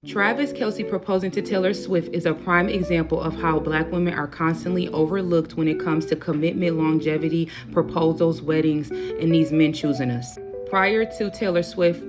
Travis Kelce proposing to Taylor Swift is a prime example of how Black women are constantly overlooked when it comes to commitment, longevity, proposals, weddings, and these men choosing us. Prior to Taylor Swift,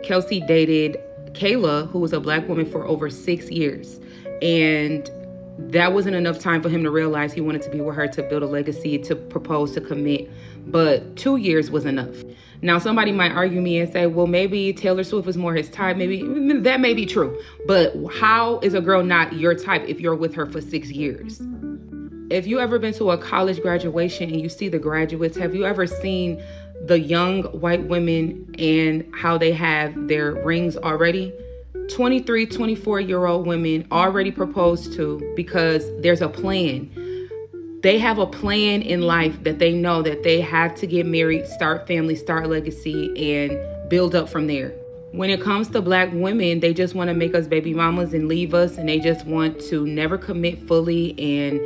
Kelce dated Kayla, who was a Black woman, for over 6 years. And that wasn't enough time for him to realize he wanted to be with her, to build a legacy, to propose, to commit. But 2 years was enough. Now, somebody might argue me and say, well, maybe Taylor Swift was more his type. Maybe that may be true. But how is a girl not your type if you're with her for 6 years? If you ever been to a college graduation and you see the graduates, have you ever seen the young white women and how they have their rings already? 23, 24-year-old women already proposed to because there's a plan. They have a plan in life that they know that they have to get married, start family, start legacy, and build up from there. When it comes to Black women, they just want to make us baby mamas and leave us, and they just want to never commit fully and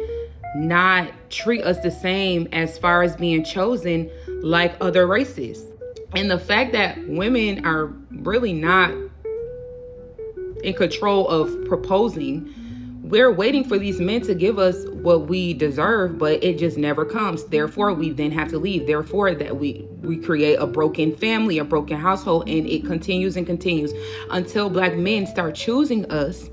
not treat us the same as far as being chosen like other races. And the fact that women are really not in control of proposing, we're waiting for these men to give us what we deserve, but it just never comes. Therefore, we then have to leave. Therefore, that we create a broken family, a broken household, and it continues and continues until Black men start choosing us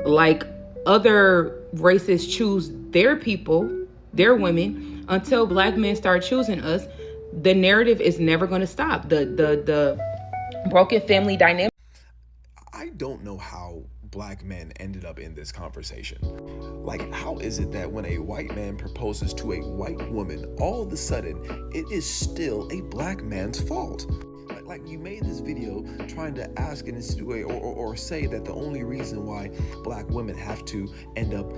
like other races choose their people, their women. Until Black men start choosing us, the narrative is never going to stop. The broken family dynamic. I don't know how Black men ended up in this conversation. Like, how is it that when a white man proposes to a white woman, all of a sudden it is still a Black man's fault? Like, you made this video trying to ask and insinuate or say that the only reason why Black women have to end up,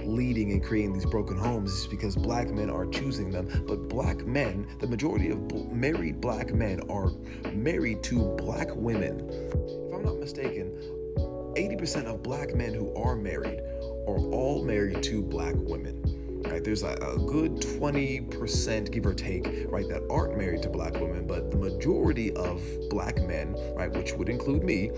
leading and creating these broken homes is because Black men are choosing them. But Black men, the majority of married Black men are married to Black women. If I'm not mistaken, 80% of Black men who are married are all married to Black women. Right? There's a good 20%, give or take, right, that aren't married to Black women, but the majority of Black men, right, which would include me,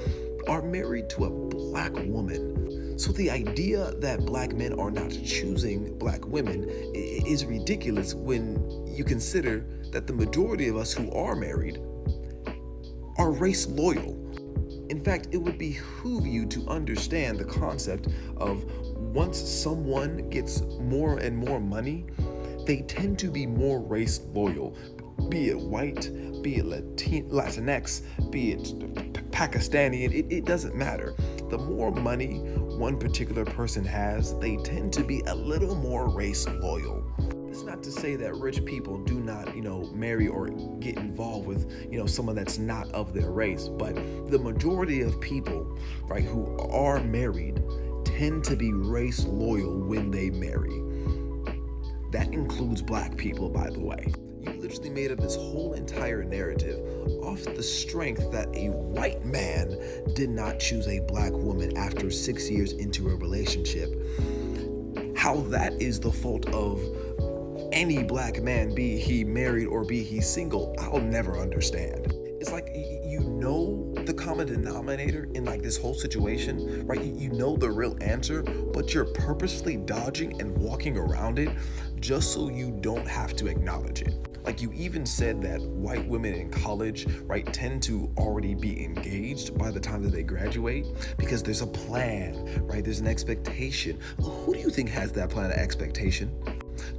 are married to a Black woman. So the idea that Black men are not choosing Black women is ridiculous when you consider that the majority of us who are married are race loyal. In fact, it would behoove you to understand the concept of once someone gets more and more money, they tend to be more race loyal. Be it white, be it Latinx, be it Pakistani, it doesn't matter. The more money one particular person has, they tend to be a little more race loyal. It's not to say that rich people do not, marry or get involved with, someone that's not of their race, but the majority of people, right, who are married tend to be race loyal when they marry. That includes Black people, by the way. You literally made up this whole entire narrative off the strength that a white man did not choose a Black woman after 6 years into a relationship. How that is the fault of any Black man, be he married or be he single, I'll never understand. It's like, the common denominator in like this whole situation, right? You know the real answer, but you're purposely dodging and walking around it just so you don't have to acknowledge it. Like, you even said that white women in college, right, tend to already be engaged by the time that they graduate because there's a plan, right? There's an expectation. Who do you think has that plan of expectation?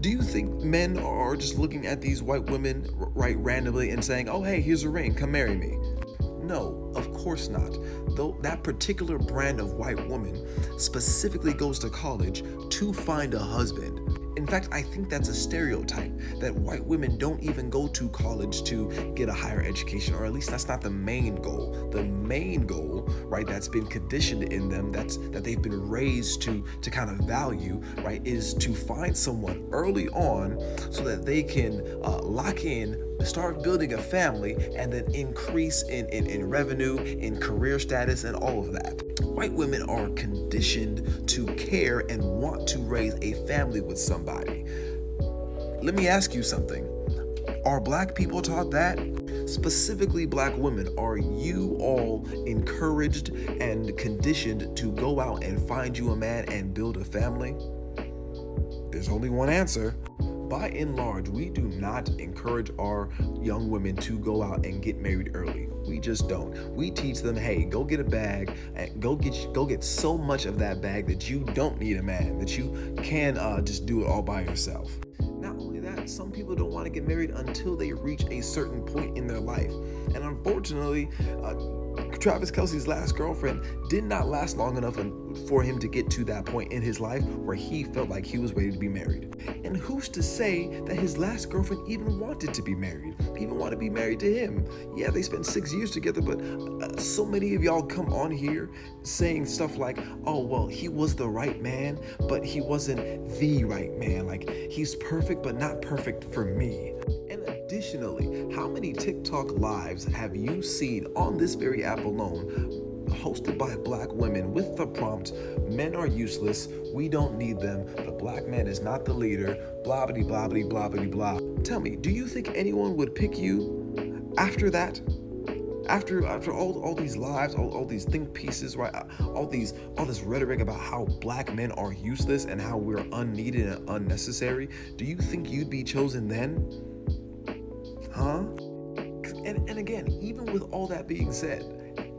Do you think men are just looking at these white women, right, randomly and saying, oh, hey, here's a ring, come marry me? No, of course not. Though that particular brand of white woman specifically goes to college to find a husband. In fact, I think that's a stereotype, that white women don't even go to college to get a higher education, or at least that's not the main goal. The main goal, right, that's been conditioned in them, that they've been raised to kind of value, right, is to find someone early on so that they can lock in, start building a family, and then increase in revenue, in career status, and all of that. White women are conditioned to care and want to raise a family with somebody. Let me ask you something. Are Black people taught that? specifically black women, are you all encouraged and conditioned to go out and find you a man and build a family? There's only one answer. By and large, we do not encourage our young women to go out and get married early. We just don't. We teach them, hey, go get a bag and go get so much of that bag that you don't need a man, that you can just do it all by yourself. Not only that, some people don't want to get married until they reach a certain point in their life. And unfortunately, Travis Kelce's last girlfriend did not last long enough for him to get to that point in his life where he felt like he was ready to be married. And who's to say that his last girlfriend even wanted to be married, even wanted to be married to him? Yeah, they spent 6 years together, but so many of y'all come on here saying stuff like, oh, well, he was the right man, but he wasn't the right man. Like, he's perfect, but not perfect for me. And additionally, how many TikTok lives have you seen on this very app alone, hosted by black women with the prompt, men are useless, we don't need them, the black man is not the leader, blah, blah, blah, blah, blah, blah. Tell me, do you think anyone would pick you after that? After all these lives, all these think pieces, right? All this rhetoric about how black men are useless and how we're unneeded and unnecessary, do you think you'd be chosen then? Huh? And again, even with all that being said,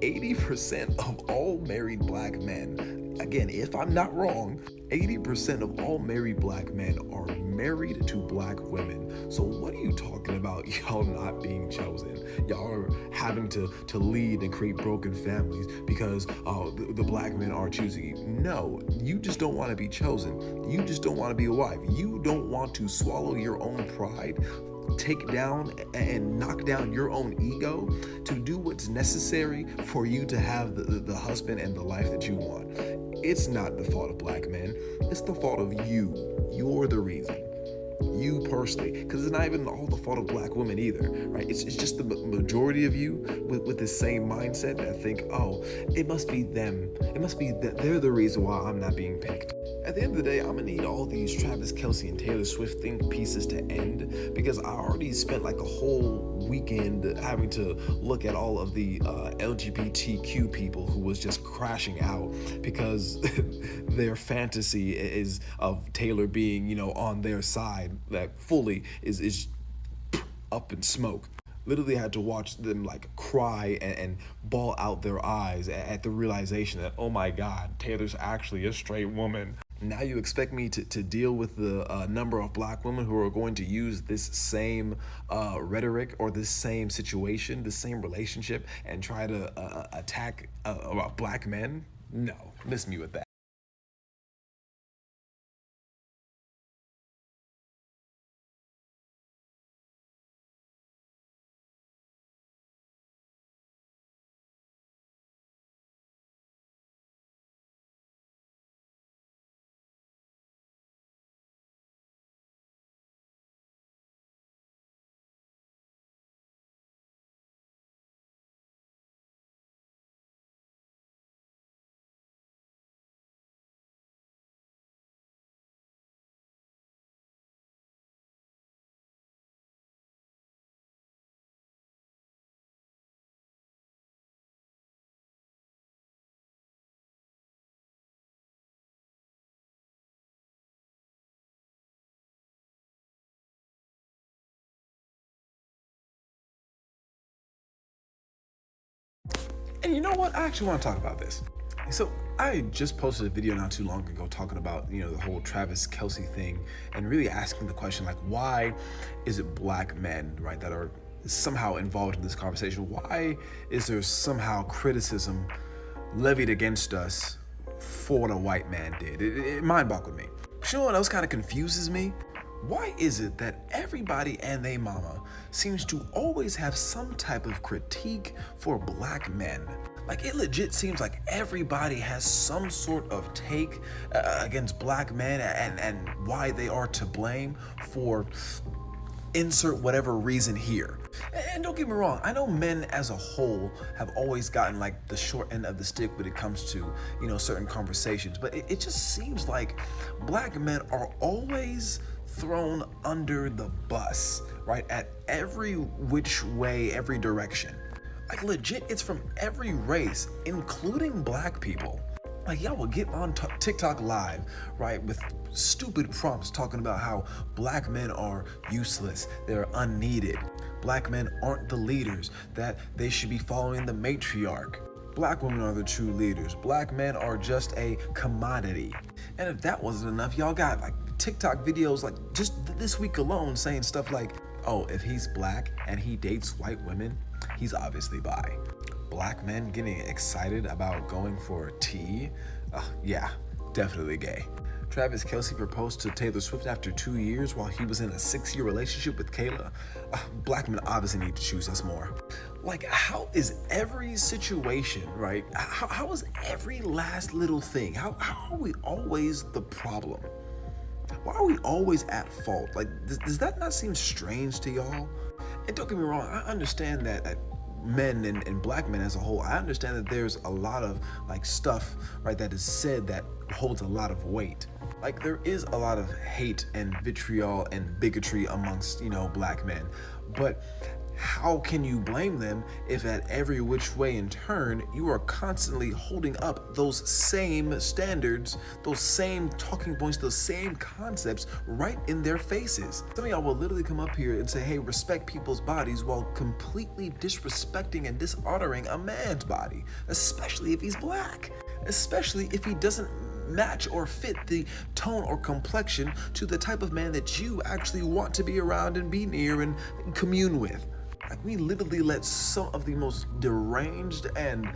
80% of all married black men, again, if I'm not wrong, 80% of all married black men are married to black women. So what are you talking about, y'all not being chosen? Y'all are having to lead and create broken families because the black men are choosing you. No, you just don't want to be chosen. You just don't want to be a wife. You don't want to swallow your own pride, take down and knock down your own ego to do what's necessary for you to have the husband and the life that you want. It's not the fault of black men. It's the fault of you. You're the reason. You personally, because it's not even all the fault of black women either, right? It's just the majority of you with the same mindset that think, oh, it must be them. It must be that they're the reason why I'm not being picked. At the end of the day, I'm gonna need all these Travis Kelce and Taylor Swift think pieces to end, because I already spent like a whole weekend having to look at all of the LGBTQ people who was just crashing out because their fantasy is of Taylor being, on their side, that fully is up in smoke. Literally had to watch them like cry and bawl out their eyes at the realization that, oh my God, Taylor's actually a straight woman. Now you expect me to deal with the number of black women who are going to use this same rhetoric or this same situation, this same relationship, and try to attack black men? No, miss me with that. And you know what? I actually want to talk about this. So I just posted a video not too long ago talking about, the whole Travis Kelce thing and really asking the question, like, why is it black men, right, that are somehow involved in this conversation? Why is there somehow criticism levied against us for what a white man did? It mind-boggled me. But you know what else kind of confuses me? Why is it that everybody and they mama seems to always have some type of critique for black men? Like, it legit seems like everybody has some sort of take against black men and why they are to blame for insert whatever reason here. And don't get me wrong, I know men as a whole have always gotten like the short end of the stick when it comes to, certain conversations, but it just seems like black men are always thrown under the bus right? At every which way, every direction. Like legit, it's from every race, including black people. Like y'all will get on TikTok live, right, with stupid prompts talking about how black men are useless, they're unneeded. Black men aren't the leaders, that they should be following the matriarch. Black women are the true leaders. Black men are just a commodity. And if that wasn't enough, y'all got like TikTok videos like just this week alone saying stuff like, oh, if he's black and he dates white women, he's obviously bi. Black men getting excited about going for tea? Yeah, definitely gay. Travis Kelce proposed to Taylor Swift after 2 years while he was in a 6-year relationship with Kayla. Black men obviously need to choose us more. Like, how is every situation, right? How is every last little thing? How are we always the problem? Why are we always at fault? Like, does that not seem strange to y'all? And don't get me wrong, I understand that men and black men as a whole, I understand that there's a lot of like stuff, right, that is said that holds a lot of weight. Like there is a lot of hate and vitriol and bigotry amongst, black men. But how can you blame them if at every which way and turn you are constantly holding up those same standards, those same talking points, those same concepts right in their faces? Some of y'all will literally come up here and say, hey, respect people's bodies, while completely disrespecting and dishonoring a man's body, especially if he's black, especially if he doesn't match or fit the tone or complexion to the type of man that you actually want to be around and be near and commune with. Like we literally let some of the most deranged and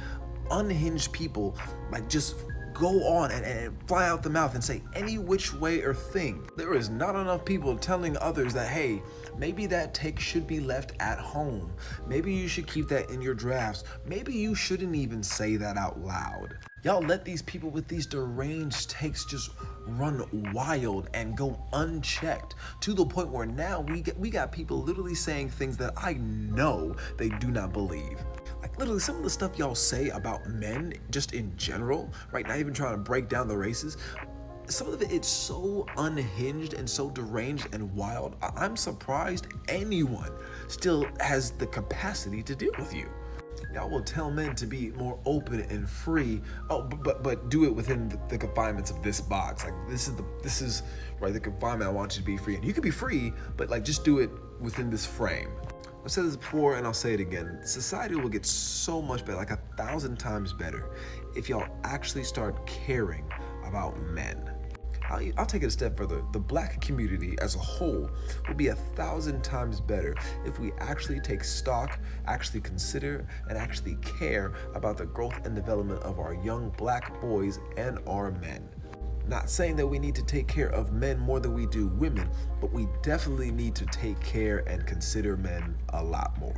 unhinged people like just go on and fly out the mouth and say any which way or thing. There is not enough people telling others that, hey, maybe that take should be left at home. Maybe you should keep that in your drafts. Maybe you shouldn't even say that out loud. Y'all let these people with these deranged takes just run wild and go unchecked to the point where now we got people literally saying things that I know they do not believe. Like literally some of the stuff y'all say about men just in general, right? Not even trying to break down the races. Some of it's so unhinged and so deranged and wild. I'm surprised anyone still has the capacity to deal with you. Y'all will tell men to be more open and free. Oh, but do it within the confinements of this box. Like this is right, the confinement. I want you to be free, and you can be free, but like just do it within this frame. I've said this before and I'll say it again. Society will get so much better, like 1,000 times better, if y'all actually start caring about men. I'll take it a step further. The black community as a whole will be 1,000 times better if we actually take stock, actually consider, and actually care about the growth and development of our young black boys and our men. Not saying that we need to take care of men more than we do women, but we definitely need to take care and consider men a lot more.